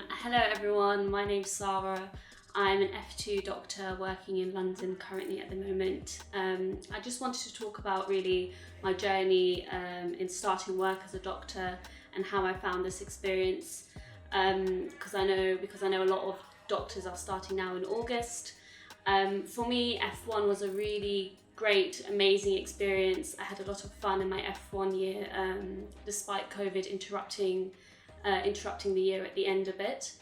Hello everyone, my name's Sarah. I'm an F2 doctor working in London currently at the moment. I just wanted to talk about really my journey in starting work as a doctor and how I found this experience, because I know a lot of doctors are starting now in August. For me, F1 was a really great, amazing experience. I had a lot of fun in my F1 year, despite COVID interrupting the year at the end a bit.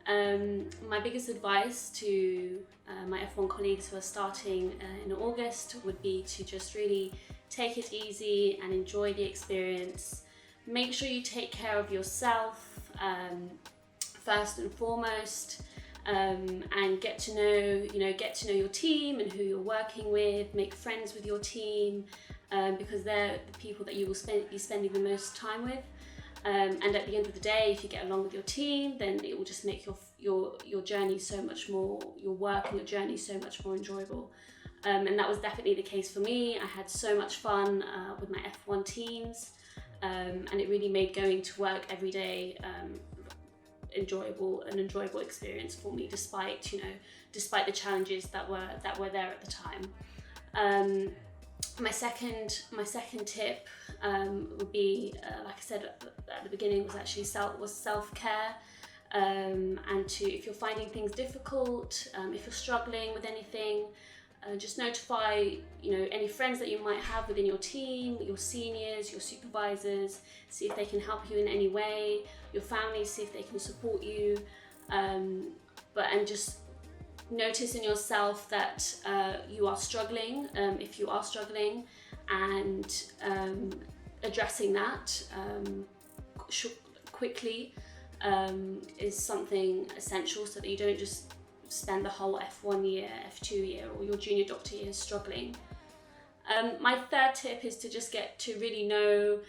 My biggest advice to my F1 colleagues who are starting in August would be to just really take it easy and enjoy the experience. Make sure you take care of yourself first and foremost, and get to know your team and who you're working with. Make friends with your team, because they're the people that you will be spending the most time with. And at the end of the day, if you get along with your team, then it will just make your journey so much more, your work and your journey so much more enjoyable. And that was definitely the case for me. I had so much fun with my F1 teams, and it really made going to work every day an enjoyable experience for me, despite the challenges that were there at the time. My second tip would be, like I said at the beginning, was actually self-care. And if you're finding things difficult, if you're struggling with anything, just notify any friends that you might have within your team, your seniors, your supervisors. See if they can help you in any way. Your family, see if they can support you. And just notice in yourself that you are struggling, if you are struggling, and addressing that quickly is something essential, so that you don't just spend the whole F1 year, F2 year, or your junior doctor year struggling. My third tip is to just get to really know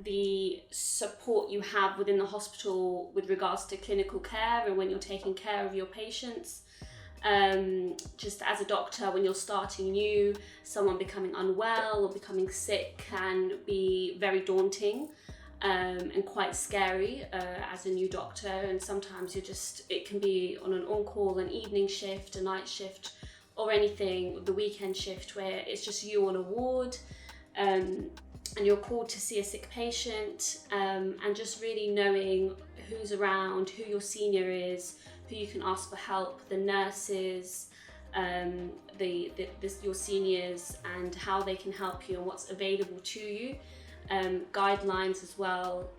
the support you have within the hospital with regards to clinical care and when you're taking care of your patients. Just as a doctor, when you're starting new, someone becoming unwell or becoming sick can be very daunting and quite scary as a new doctor. And sometimes it can be on an on-call, an evening shift, a night shift, or anything, the weekend shift, where it's just you on a ward. And you're called to see a sick patient, and just really knowing who's around, who your senior is, who you can ask for help, the nurses, your seniors, and how they can help you and what's available to you. Guidelines as well.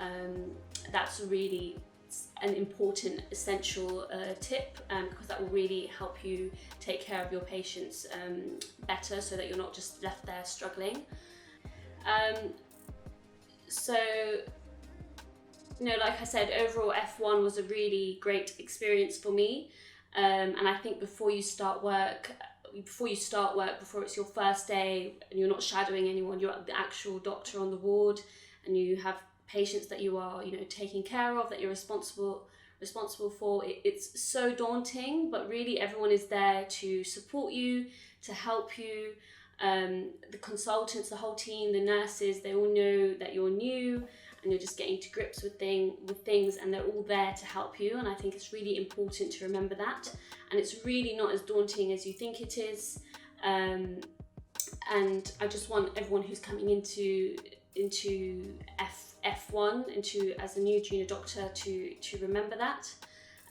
That's really an important, essential tip, because that will really help you take care of your patients better, so that you're not just left there struggling. Like I said, overall F1 was a really great experience for me. And I think before you start work, before it's your first day and you're not shadowing anyone, you're the actual doctor on the ward, and you have patients that you are, taking care of, that you're responsible for. It's so daunting, but really everyone is there to support you, to help you. The consultants, the whole team, the nurses, they all know that you're new and you're just getting to grips with things, and they're all there to help you. And I think it's really important to remember that. And it's really not as daunting as you think it is. And I just want everyone who's coming into F1 as a new junior doctor to remember that.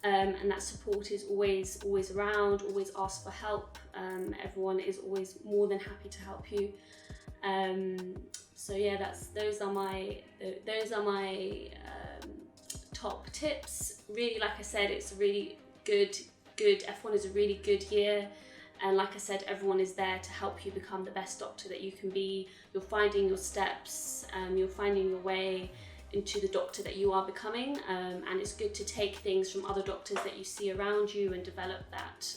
And that support is always around. Always ask for help. Everyone is always more than happy to help you. So yeah, those are my top tips. Really, like I said, it's a really good. F1 is a really good year, and like I said, everyone is there to help you become the best doctor that you can be. You're finding your steps. You're finding your way into the doctor that you are becoming, and it's good to take things from other doctors that you see around you and develop that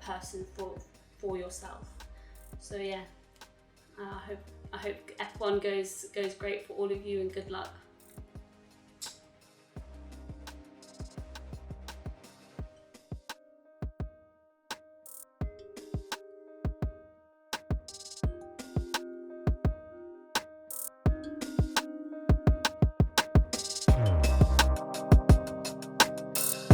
person for yourself. So yeah, I hope F1 goes great for all of you, and good luck.